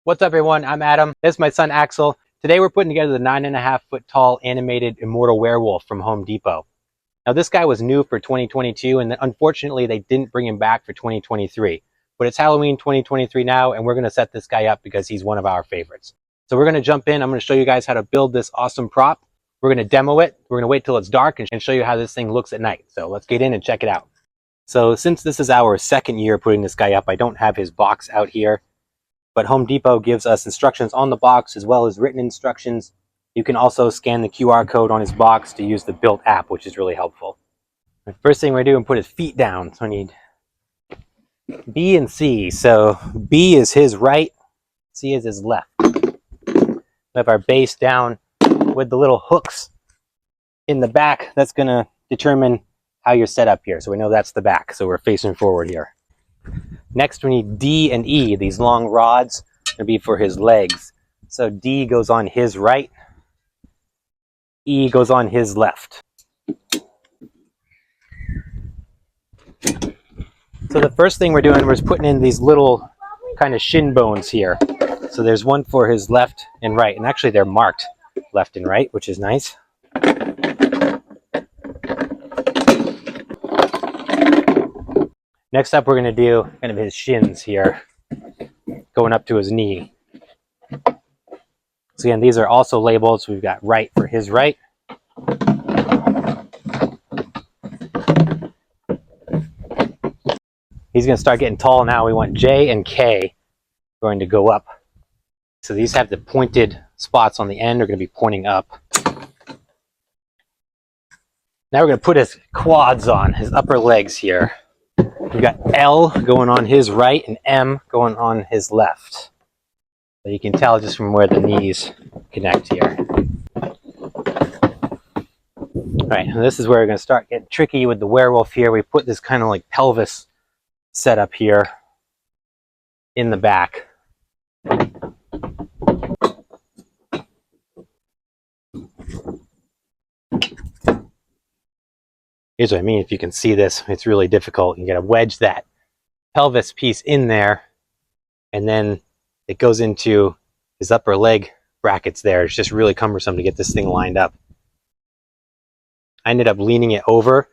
What's up, everyone? I'm Adam. This is my son Axel. Today we're putting together the 9.5-foot tall animated Immortal Werewolf from Home Depot. Now this guy was new for 2022 and unfortunately they didn't bring him back for 2023. But it's Halloween 2023 now and we're going to set this guy up because he's one of our favorites. So we're going to jump in. I'm going to show you guys how to build this awesome prop. We're going to demo it. We're going to wait till it's dark and show you how this thing looks at night. So let's get in and check it out. So since this is our second year putting this guy up, I don't have his box out here. But Home Depot gives us instructions on the box as well as written instructions. You can also scan the QR code on his box to use the built app, which is really helpful. The first thing we're doing is put his feet down. So we need B and C. So B is his right, C is his left. We have our base down with the little hooks in the back. That's going to determine how you're set up here. So we know that's the back. So we're facing forward here. Next, we need D and E. These long rods will be for his legs. So D goes on his right, E goes on his left. So the first thing we're doing is putting in these little kind of shin bones here. So there's one for his left and right, and actually they're marked left and right, which is nice. Next up, we're going to do kind of his shins here, going up to his knee. So again, these are also labeled. So we've got right for his right. He's going to start getting tall now. We want J and K going to go up. So these have the pointed spots on the end. Are going to be pointing up. Now we're going to put his quads on, his upper legs here. We've got L going on his right and M going on his left. So you can tell just from where the knees connect here. All right, and this is where we're going to start getting tricky with the werewolf here. We put this kind of like pelvis setup here in the back. Here's what I mean. If you can see this, it's really difficult. You got to wedge that pelvis piece in there, and then it goes into his upper leg brackets there. It's just really cumbersome to get this thing lined up. I ended up leaning it over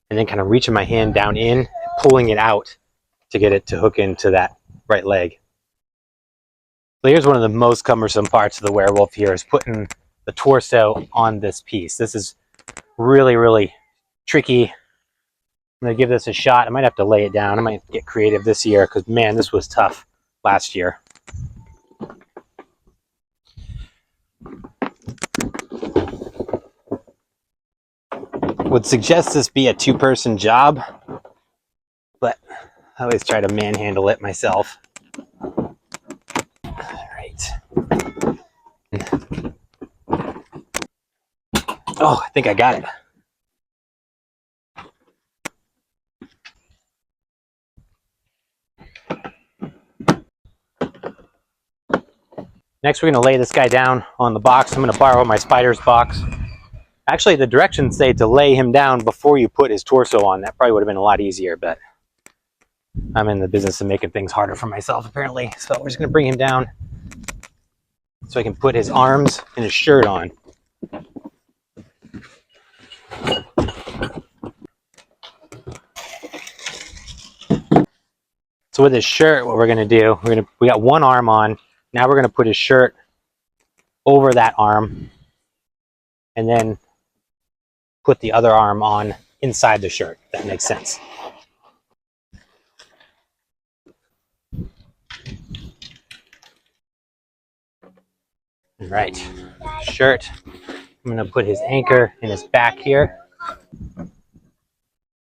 and then kind of reaching my hand down in, pulling it out to get it to hook into that right leg. So here's one of the most cumbersome parts of the werewolf here is putting the torso on this piece. This is really, really tricky. I'm going to give this a shot. I might have to lay it down. I might get creative this year because, man, this was tough last year. Would suggest this be a two-person job, but I always try to manhandle it myself. All right. Oh, I think I got it. Next, we're going to lay this guy down on the box. I'm going to borrow my spider's box. Actually, the directions say to lay him down before you put his torso on. That probably would have been a lot easier, but I'm in the business of making things harder for myself, apparently. So we're just going to bring him down so I can put his arms and his shirt on. So with his shirt, what we're going to do, we got one arm on. Now we're going to put his shirt over that arm and then put the other arm on inside the shirt, if that makes sense. All right, shirt. I'm going to put his anchor in his back here.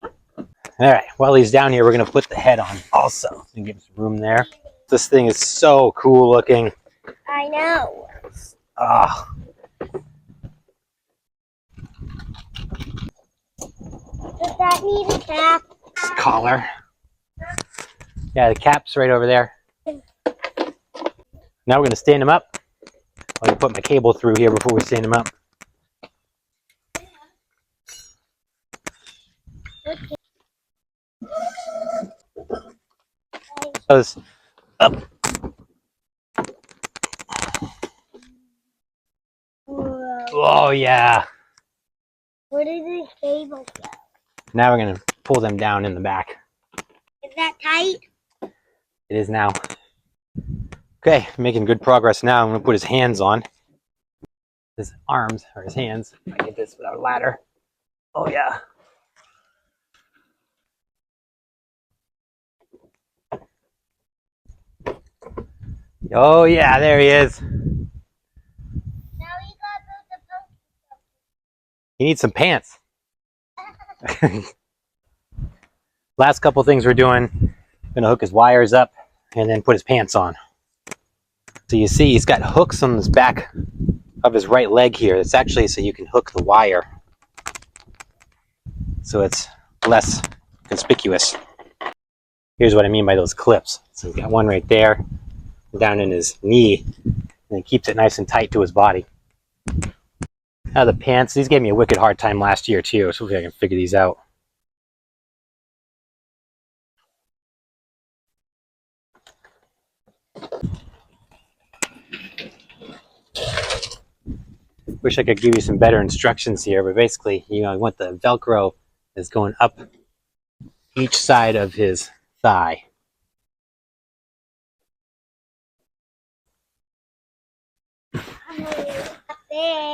All right, while he's down here, we're going to put the head on also. So give him some room there. This thing is so cool looking. I know. Ah. Does that need a cap? His collar. Yeah, the cap's right over there. Now we're going to stand him up. I'm going to put my cable through here before we stand him up. Goes up. Oh yeah. Where did the cable go? Now we're gonna pull them down in the back. Is that tight? It is now. Okay, making good progress now. I'm gonna put his hands on. His arms, or his hands. If I get this without a ladder. Oh yeah. Oh yeah, there he is. Now you got the He needs some pants. Last couple things we're doing. Gonna hook his wires up and then put his pants on. So you see he's got hooks on his back of his right leg here. It's actually so you can hook the wire so it's less conspicuous. Here's what I mean by those clips. So he's got one right there, down in his knee, and it keeps it nice and tight to his body. Now the pants, these gave me a wicked hard time last year too, so hopefully I can figure these out. Wish I could give you some better instructions here, but basically, you want the Velcro is going up each side of his thigh.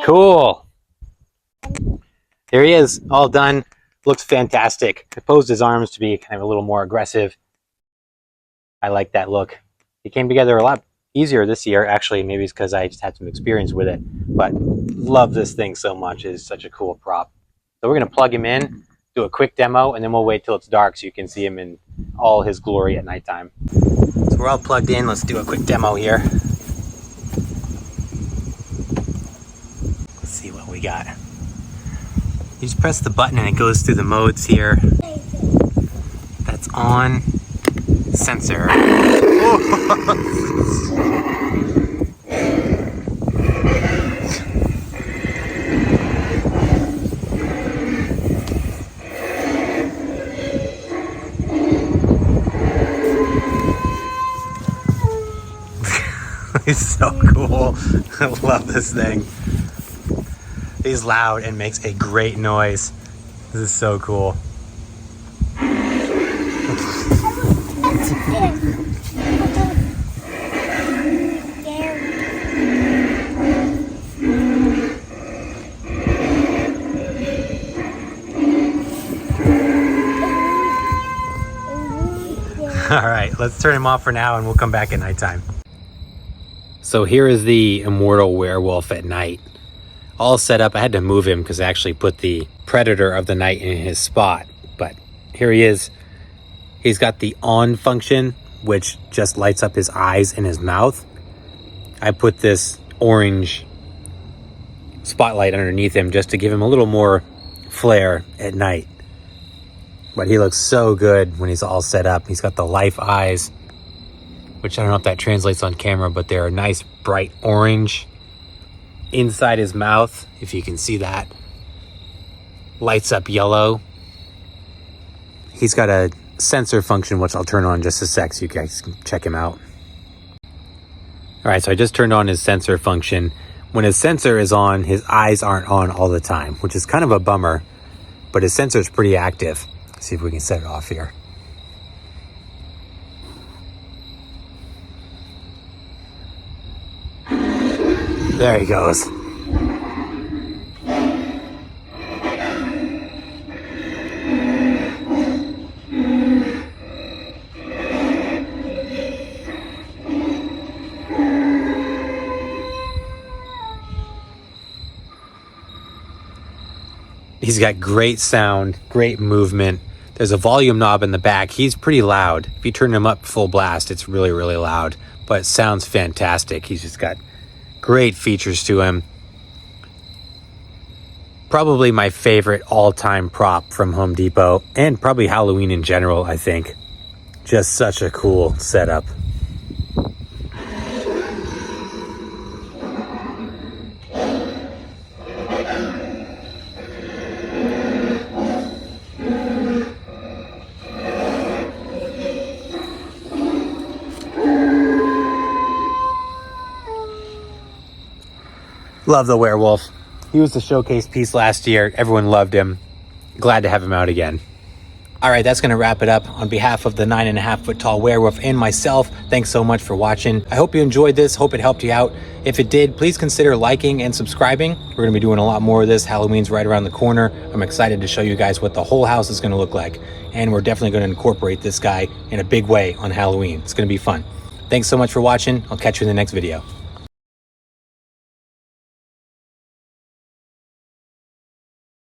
Cool. There he is, all done. Looks fantastic. I posed his arms to be kind of a little more aggressive. I like that look. It came together a lot easier this year. Actually, maybe it's because I just had some experience with it. But love this thing so much. It is such a cool prop. So we're going to plug him in, do a quick demo, and then we'll wait till it's dark so you can see him in all his glory at nighttime. So we're all plugged in. Let's do a quick demo here. Let's see what we got. You just press the button and it goes through the modes here. That's on. Sensor. He's so cool. I love this thing. He's loud and makes a great noise. This is so cool. All right, let's turn him off for now and we'll come back at nighttime. So here is the Immortal Werewolf at night. All set up. I had to move him because I actually put the Predator of the Night in his spot. But here he is. He's got the on function, which just lights up his eyes and his mouth. I put this orange spotlight underneath him just to give him a little more flair at night. But he looks so good when he's all set up. He's got the life eyes, which I don't know if that translates on camera, but they're a nice bright orange. Inside his mouth, if you can see that, lights up yellow. He's got a sensor function, which I'll turn on just a sec so you guys can check him out. All right, so I just turned on his sensor function. When his sensor is on, his eyes aren't on all the time, which is kind of a bummer, but his sensor is pretty active. Let's see if we can set it off here. There he goes. He's got great sound, great movement. There's a volume knob in the back. He's pretty loud. If you turn him up full blast, it's really, really loud, but it sounds fantastic. He's just got great features to him. Probably my favorite all-time prop from Home Depot, and probably Halloween in general, I think. Just such a cool setup. Love the werewolf. He was the showcase piece last year. Everyone loved him. Glad to have him out again. All right, that's going to wrap it up. On behalf of the 9.5 foot tall werewolf and myself, thanks so much for watching. I hope you enjoyed this. Hope it helped you out. If it did, please consider liking and subscribing. We're going to be doing a lot more of this. Halloween's right around the corner. I'm excited to show you guys what the whole house is going to look like. And we're definitely going to incorporate this guy in a big way on Halloween. It's going to be fun. Thanks so much for watching. I'll catch you in the next video.